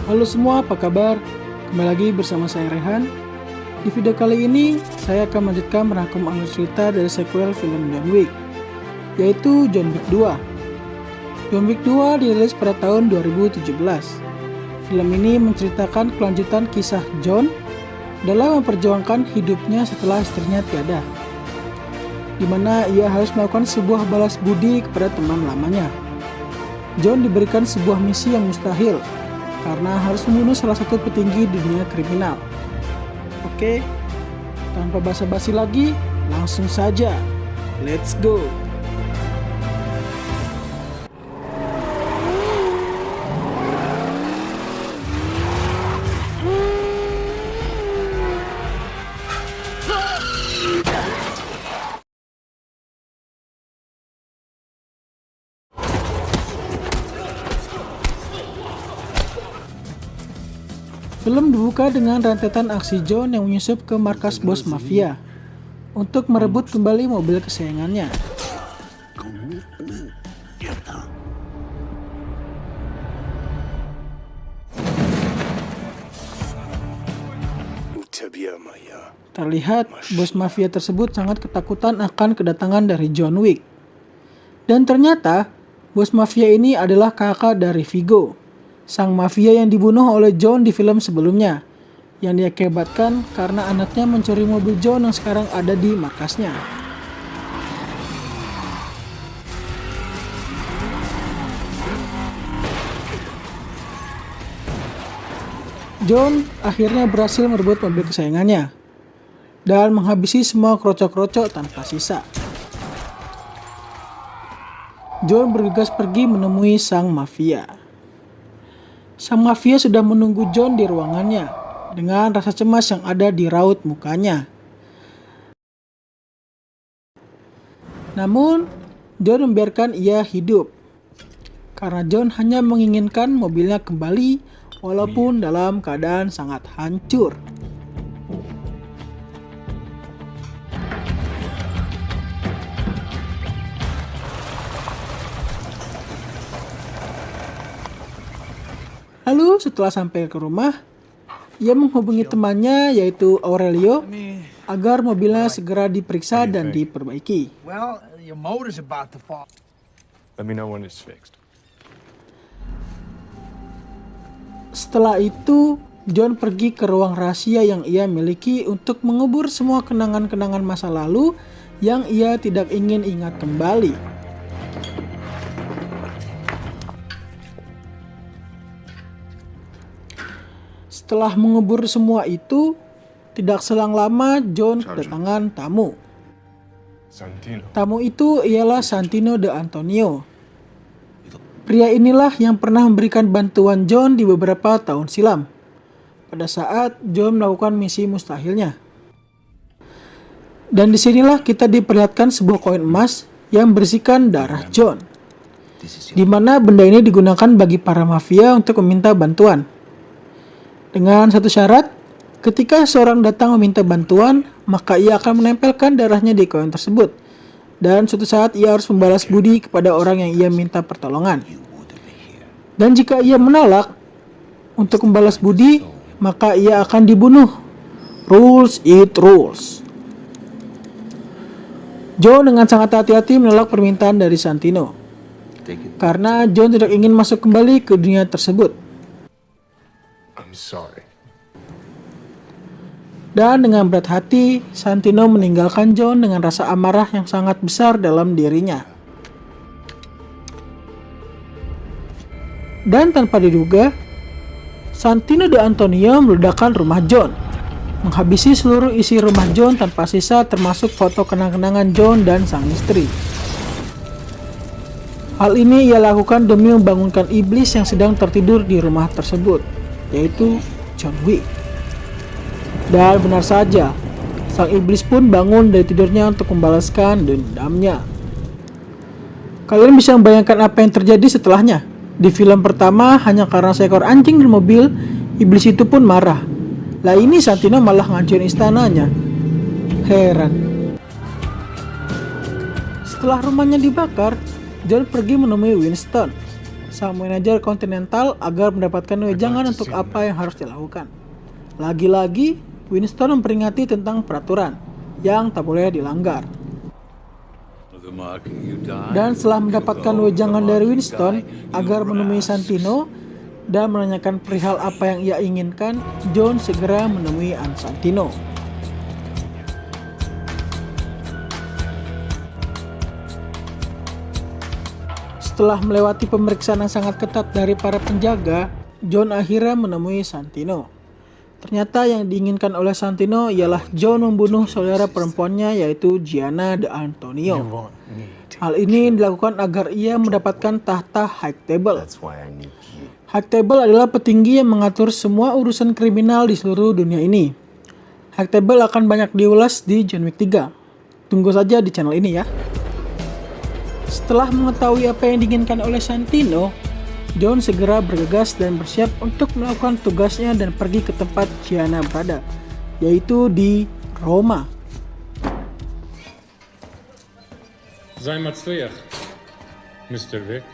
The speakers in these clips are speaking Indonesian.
Halo semua, apa kabar? Kembali lagi bersama saya Rehan. Di video kali ini, saya akan melanjutkan merangkum alur cerita dari sequel film John Wick, yaitu John Wick 2. John Wick 2 dirilis pada tahun 2017. Film ini menceritakan kelanjutan kisah John dalam memperjuangkan hidupnya setelah istrinya tiada, di mana ia harus melakukan sebuah balas budi kepada teman lamanya. John diberikan sebuah misi yang mustahil, karena harus membunuh salah satu petinggi di dunia kriminal. Oke, tanpa basa-basi lagi, langsung saja. Let's go! Film dibuka dengan rentetan aksi John yang menyusup ke markas bos mafia untuk merebut kembali mobil kesayangannya. Terlihat bos mafia tersebut sangat ketakutan akan kedatangan dari John Wick. Dan ternyata bos mafia ini adalah kakak dari Viggo, sang mafia yang dibunuh oleh John di film sebelumnya, yang diakibatkan karena anaknya mencuri mobil John yang sekarang ada di markasnya. John akhirnya berhasil merebut mobil kesayangannya dan menghabisi semua krocok-krocok tanpa sisa. John bergegas pergi menemui sang mafia. Sang mafia sudah menunggu John di ruangannya dengan rasa cemas yang ada di raut mukanya. Namun, John membiarkan ia hidup karena John hanya menginginkan mobilnya kembali walaupun dalam keadaan sangat hancur. Lalu setelah sampai ke rumah, ia menghubungi temannya yaitu Aurelio agar mobilnya segera diperiksa dan diperbaiki. Setelah itu, John pergi ke ruang rahasia yang ia miliki untuk mengubur semua kenangan-kenangan masa lalu yang ia tidak ingin ingat kembali. Setelah mengubur semua itu, tidak selang lama John kedatangan tamu. Tamu itu ialah Santino de Antonio. Pria inilah yang pernah memberikan bantuan John di beberapa tahun silam, pada saat John melakukan misi mustahilnya. Dan disinilah kita diperlihatkan sebuah koin emas yang berisikan darah John, di mana benda ini digunakan bagi para mafia untuk meminta bantuan. Dengan satu syarat, ketika seorang datang meminta bantuan, maka ia akan menempelkan darahnya di koin tersebut. Dan suatu saat ia harus membalas budi kepada orang yang ia minta pertolongan. Dan jika ia menolak untuk membalas budi, maka ia akan dibunuh. Rules it rules. John dengan sangat hati-hati menolak permintaan dari Santino, karena John tidak ingin masuk kembali ke dunia tersebut. Dan dengan berat hati, Santino meninggalkan John dengan rasa amarah yang sangat besar dalam dirinya. Dan tanpa diduga, Santino de Antonio meledakkan rumah John, menghabisi seluruh isi rumah John tanpa sisa, termasuk foto kenang-kenangan John dan sang istri. Hal ini ia lakukan demi membangunkan iblis yang sedang tertidur di rumah tersebut, yaitu John Wick. Dan benar saja, sang iblis pun bangun dari tidurnya untuk membalaskan dendamnya. Kalian bisa membayangkan apa yang terjadi setelahnya. Di film pertama, hanya karena seekor anjing di mobil, iblis itu pun marah. Lah ini Santino malah ngancurin istananya. Heran. Setelah rumahnya dibakar, John pergi menemui Winston sang manajer Continental agar mendapatkan wejangan untuk apa yang harus dilakukan. Lagi-lagi, Winston memperingati tentang peraturan yang tak boleh dilanggar. Dan setelah mendapatkan wejangan dari Winston agar menemui Santino dan menanyakan perihal apa yang ia inginkan, John segera menemui Santino. Setelah melewati pemeriksaan yang sangat ketat dari para penjaga, John akhirnya menemui Santino. Ternyata yang diinginkan oleh Santino ialah John membunuh saudara perempuannya yaitu Gianna de Antonio. Hal ini dilakukan agar ia mendapatkan tahta High Table. High Table adalah petinggi yang mengatur semua urusan kriminal di seluruh dunia ini. High Table akan banyak diulas di John Wick 3. Tunggu saja di channel ini ya. Setelah mengetahui apa yang diinginkan oleh Santino, John segera bergegas dan bersiap untuk melakukan tugasnya dan pergi ke tempat Gianna berada, yaitu di Roma. Zaj Matsuyah, Mr. Wick.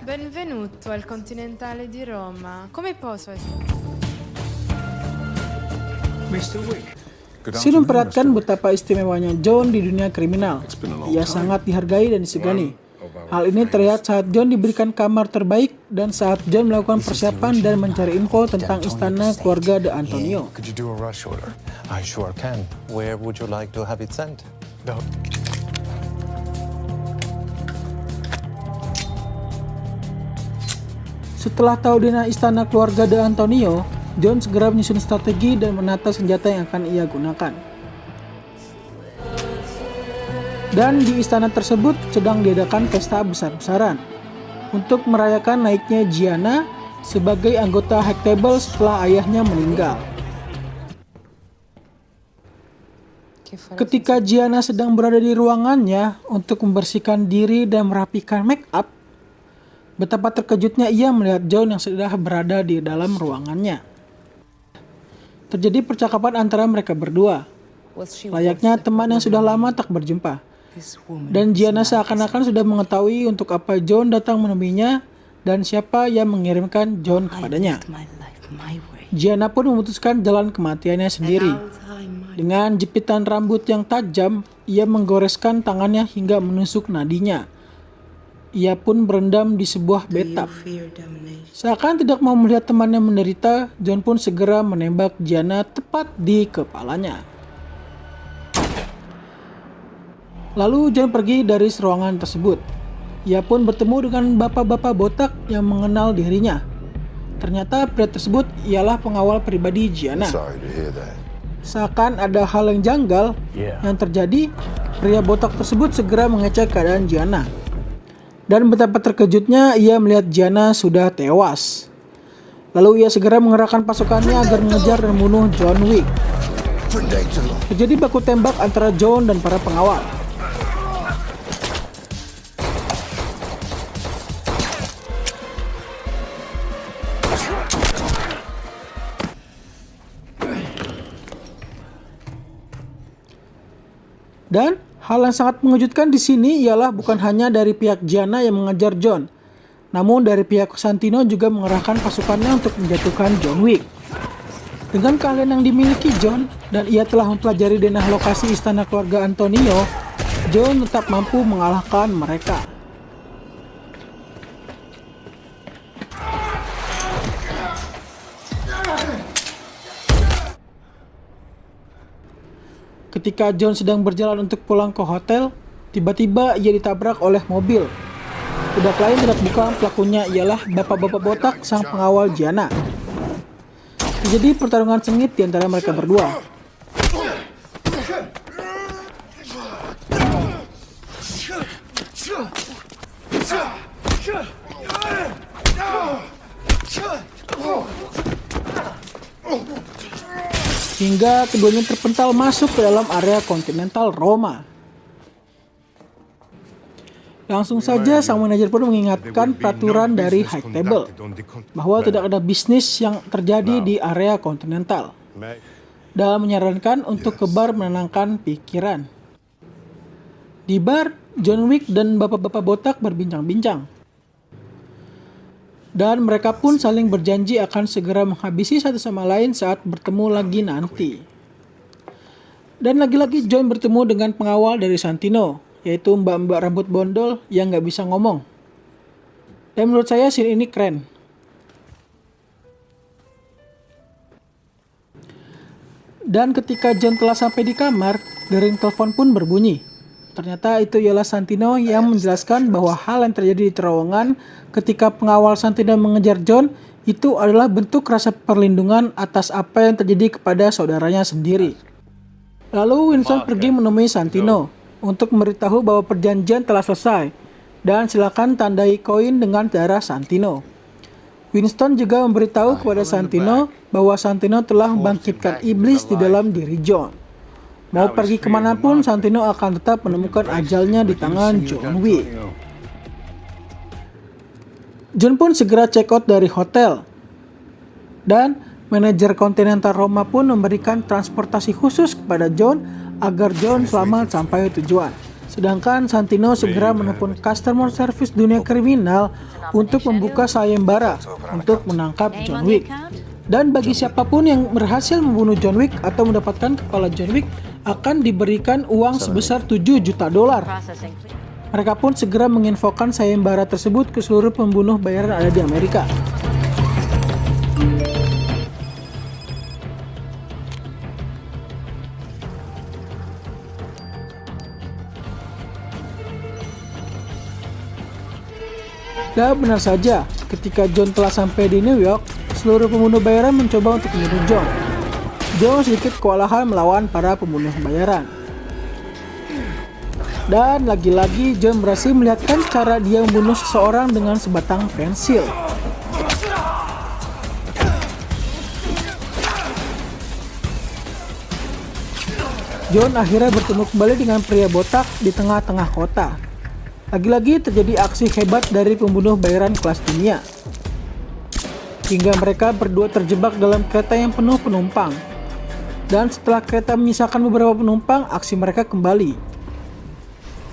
Benvenuto al Continentale di Roma. Come posso essere? Mr. Wick. Scene memperlihatkan betapa istimewanya John di dunia kriminal. Ia sangat dihargai dan disegani. Hal ini terlihat saat John diberikan kamar terbaik dan saat John melakukan persiapan dan mencari info tentang istana keluarga de Antonio. Setelah tahu di istana keluarga de Antonio, John segera menyusun strategi dan menata senjata yang akan ia gunakan. Dan di istana tersebut sedang diadakan pesta besar-besaran untuk merayakan naiknya Gianna sebagai anggota High Table setelah ayahnya meninggal. Ketika Gianna sedang berada di ruangannya untuk membersihkan diri dan merapikan make up, betapa terkejutnya ia melihat John yang sudah berada di dalam ruangannya. Terjadi percakapan antara mereka berdua, layaknya teman yang sudah lama tak berjumpa. Dan Gianna seakan-akan sudah mengetahui untuk apa John datang menemuinya dan siapa yang mengirimkan John kepadanya. Gianna pun memutuskan jalan kematiannya sendiri. Dengan jepitan rambut yang tajam, ia menggoreskan tangannya hingga menusuk nadinya. Ia pun berendam di sebuah bathtub. Seakan tidak mau melihat temannya menderita, John pun segera menembak Gianna tepat di kepalanya. Lalu John pergi dari ruangan tersebut. Ia pun bertemu dengan bapak-bapak botak yang mengenal dirinya. Ternyata pria tersebut ialah pengawal pribadi Gianna. Seakan ada hal yang janggal yang terjadi, pria botak tersebut segera mengecek keadaan Gianna. Dan betapa terkejutnya ia melihat Gianna sudah tewas. Lalu ia segera mengerahkan pasukannya agar mengejar dan membunuh John Wick. Terjadi baku tembak antara John dan para pengawal. Dan hal yang sangat mengejutkan di sini ialah bukan hanya dari pihak Gianna yang mengejar John, namun dari pihak Santino juga mengerahkan pasukannya untuk menjatuhkan John Wick. Dengan keahlian yang dimiliki John dan ia telah mempelajari denah lokasi istana keluarga Antonio, John tetap mampu mengalahkan mereka. Ketika John sedang berjalan untuk pulang ke hotel, tiba-tiba ia ditabrak oleh mobil. Tidak lain tidak bukan pelakunya ialah bapak-bapak botak sang pengawal Gianna. Terjadi pertarungan sengit di antara mereka berdua. Hingga keduanya terpental masuk ke dalam area Continental Roma. Langsung saja sang manajer pun mengingatkan peraturan dari High Table bahwa tidak ada bisnis yang terjadi di area Continental, dan menyarankan untuk ke bar menenangkan pikiran. Di bar, John Wick dan bapak-bapak botak berbincang-bincang. Dan mereka pun saling berjanji akan segera menghabisi satu sama lain saat bertemu lagi nanti. Dan lagi-lagi John bertemu dengan pengawal dari Santino, yaitu mbak-mbak rambut bondol yang gak bisa ngomong. Dan menurut saya scene ini keren. Dan ketika John telah sampai di kamar, dering telepon pun berbunyi. Ternyata itu ialah Santino yang menjelaskan bahwa hal yang terjadi di terowongan ketika pengawal Santino mengejar John itu adalah bentuk rasa perlindungan atas apa yang terjadi kepada saudaranya sendiri. Lalu Winston pergi menemui Santino untuk memberitahu bahwa perjanjian telah selesai dan silakan tandai koin dengan darah Santino. Winston juga memberitahu kepada Santino bahwa Santino telah membangkitkan iblis di dalam diri John. Mau pergi kemanapun, Santino akan tetap menemukan ajalnya di tangan John Wick. John pun segera check out dari hotel. Dan manajer Continental Roma pun memberikan transportasi khusus kepada John agar John selamat sampai tujuan. Sedangkan Santino segera menelpon customer service dunia kriminal untuk membuka sayembara untuk menangkap John Wick. Dan bagi siapapun yang berhasil membunuh John Wick atau mendapatkan kepala John Wick akan diberikan uang sebesar 7 juta dolar. Mereka pun segera menginfokan sayembara tersebut ke seluruh pembunuh bayaran ada di Amerika. Dan benar saja, ketika John telah sampai di New York, seluruh pembunuh bayaran mencoba untuk membunuh John. John sedikit kewalahan melawan para pembunuh bayaran. Dan lagi-lagi John berhasil melihatkan cara dia membunuh seseorang dengan sebatang pensil. John akhirnya bertemu kembali dengan pria botak di tengah-tengah kota. Lagi-lagi terjadi aksi hebat dari pembunuh bayaran kelas dunia. Hingga mereka berdua terjebak dalam kereta yang penuh penumpang. Dan setelah kereta menyisakan beberapa penumpang, aksi mereka kembali.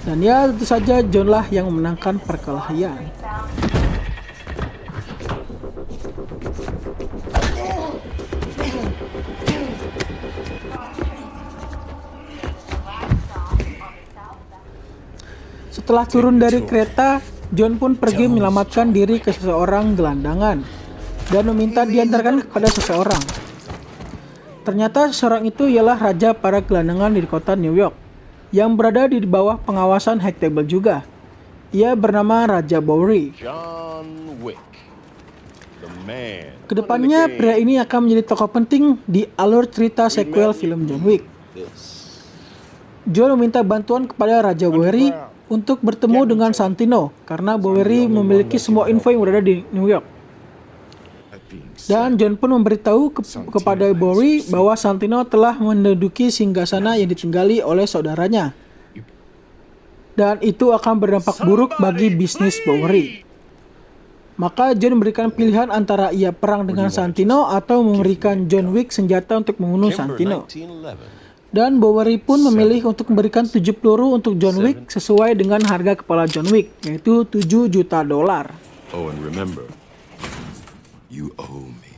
Dan ya tentu saja John lah yang memenangkan perkelahian. Setelah turun dari kereta, John pun pergi menyelamatkan diri ke seseorang gelandangan dan meminta diantarkan kepada seseorang. Ternyata seseorang itu ialah raja para gelandangan di kota New York yang berada di bawah pengawasan High Table juga. Ia bernama Raja Bowery. Kedepannya pria ini akan menjadi tokoh penting di alur cerita sequel film John Wick. John meminta bantuan kepada Raja Bowery untuk bertemu dengan Santino karena Bowery memiliki semua info yang berada di New York. Dan John pun memberitahu kepada Bowery bahwa Santino telah menduduki singgasana yang ditinggali oleh saudaranya. Dan itu akan berdampak buruk bagi bisnis Bowery. Maka John memberikan pilihan antara ia perang dengan Santino atau memberikan John Wick senjata untuk membunuh Santino. Dan Bowery pun memilih untuk memberikan 7 peluru untuk John Wick sesuai dengan harga kepala John Wick, yaitu 7 juta dolar. Oh, and remember, you owe me.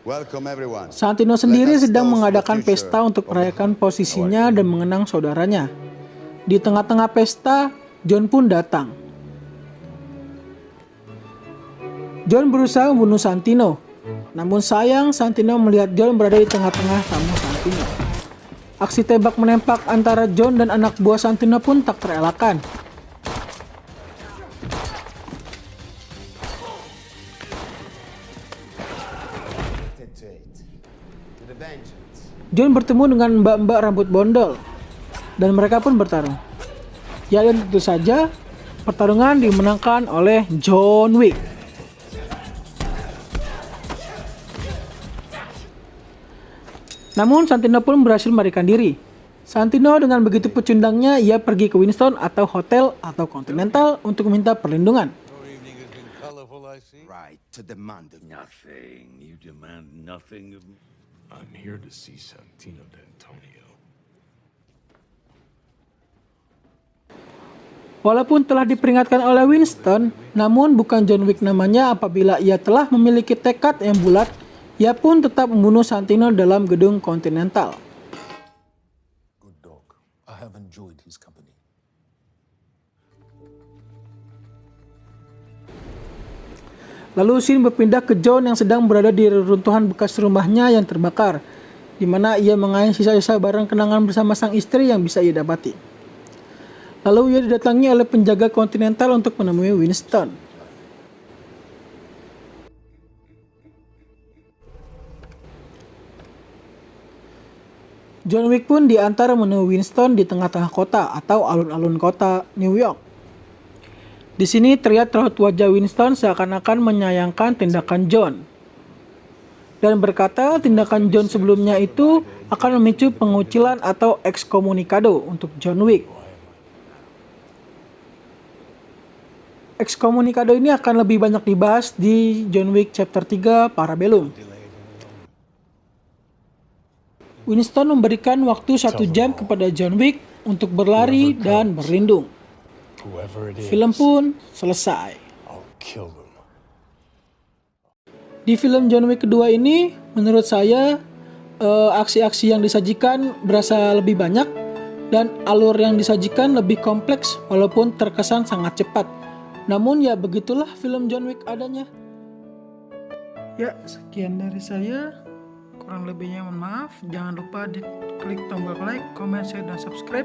Welcome everyone. Santino sendiri sedang mengadakan pesta untuk merayakan posisinya dan mengenang saudaranya. Di tengah-tengah pesta, John pun datang. John berusaha membunuh Santino. Namun sayang, Santino melihat John berada di tengah-tengah tamu Santino. Aksi tembak menembak antara John dan anak buah Santino pun tak terelakkan. John bertemu dengan mbak-mbak rambut bondol dan mereka pun bertarung. Ya, dan tentu saja pertarungan dimenangkan oleh John Wick. Namun Santino pun berhasil melarikan diri. Santino dengan begitu pecundangnya, ia pergi ke Winston atau hotel atau Continental untuk meminta perlindungan. Right to demand Nothing. You demand nothing of me. I'm here to see Santino D'Antonio. Walaupun telah diperingatkan oleh Winston, namun bukan John Wick namanya apabila ia telah memiliki tekad yang bulat, ia pun tetap membunuh Santino dalam gedung Continental. Good dog. I have enjoyed his company. Lalu scene berpindah ke John yang sedang berada di reruntuhan bekas rumahnya yang terbakar, di mana ia mengayun sisa-sisa barang kenangan bersama sang istri yang bisa ia dapati. Lalu ia didatangi oleh penjaga Continental untuk menemui Winston. John Wick pun diantar menemui Winston di tengah-tengah kota atau alun-alun kota New York. Di sini terlihat raut wajah Winston seakan-akan menyayangkan tindakan John. Dan berkata tindakan John sebelumnya itu akan memicu pengucilan atau ekskomunikado untuk John Wick. Ekskomunikado ini akan lebih banyak dibahas di John Wick Chapter 3 Parabellum. Winston memberikan waktu 1 jam kepada John Wick untuk berlari dan berlindung. Film pun selesai. Di film John Wick kedua ini, menurut saya aksi-aksi yang disajikan berasa lebih banyak dan alur yang disajikan lebih kompleks walaupun terkesan sangat cepat. Namun ya begitulah film John Wick adanya. Ya, sekian dari saya. Kurang lebihnya mohon maaf. Jangan lupa diklik tombol like, comment, share, dan subscribe.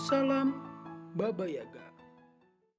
Salam Baba Yaga.